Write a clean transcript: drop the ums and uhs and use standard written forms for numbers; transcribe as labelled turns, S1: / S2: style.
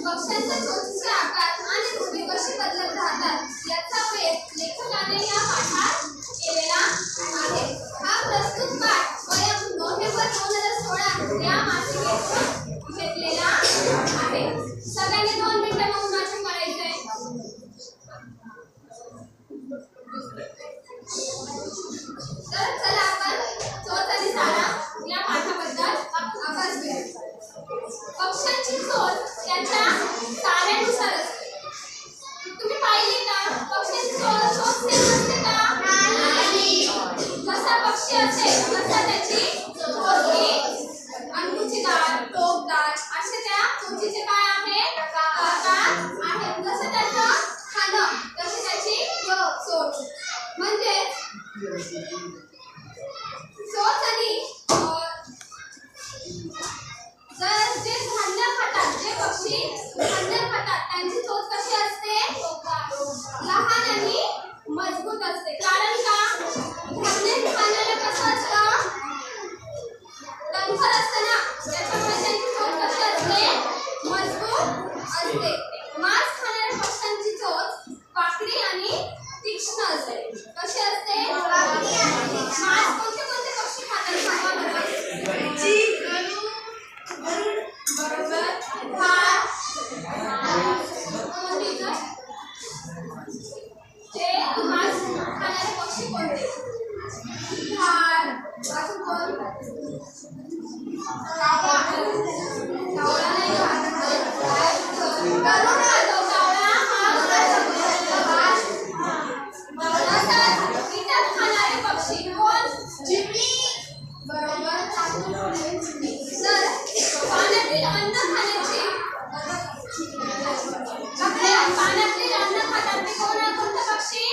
S1: पक्ष्यांच्या चोचीचे आकार आणि रूपे कशी बदलत राहतात याचा प्रयोग लेखकाने या पाठात केलेला आहे। हा प्रस्तुत पाठ वयम् नोव्हेंबर 2016 या मासिकेतून घेतलेला आहे। सगळ्यांनी 2 मिनिटं मौन वाचन करायचंय। तर चला आपण चोच आणि चारा या पाठाबद्दल अभ्यास करूया। पक्ष्यांची चोच त्याच्या चाऱ्यानुसार असते। तुम्ही पाहिले का पक्ष्यांची चोच सेम असते का? नाही। जसा पक्षी असेल तसा त्याची चोच ही अंकुचीदार, टोकदार असे त्या चोचीचे काय आहे प्रकार आहेत। जसं त्याचं खाणं तशी त्याची चोच। म्हणजे चोच आणि जर जे धान्य खातात, जे पक्षी धान्य खातात त्यांची चोच कशी असते? लहान आणि मजबूत असते। कारण का धान्य खाण्याला कसं असतं डंखर असतं ना, त्याच्यामुळे त्यांची चोच कशी असते मजबूत असते। मांस खाणाऱ्या पक्ष्यांची चोच पाकळी आणि तीक्ष्ण असते। कशी असते? मांस कोणते कोणते पक्षी खातात सांगा बरं? बरोबर, भात, जे मांस खाणारे पक्षी कोणते? घार, अजून कोण? कावळा नाही खात, गरुड खातो। कावळा हा कीटक खाणारे पक्षी कोण? चिमणी, बरोबर। तर पाण्यातील अन्न खाण्याची पाण्यातील अन्न खातात ते कोणते पक्षी?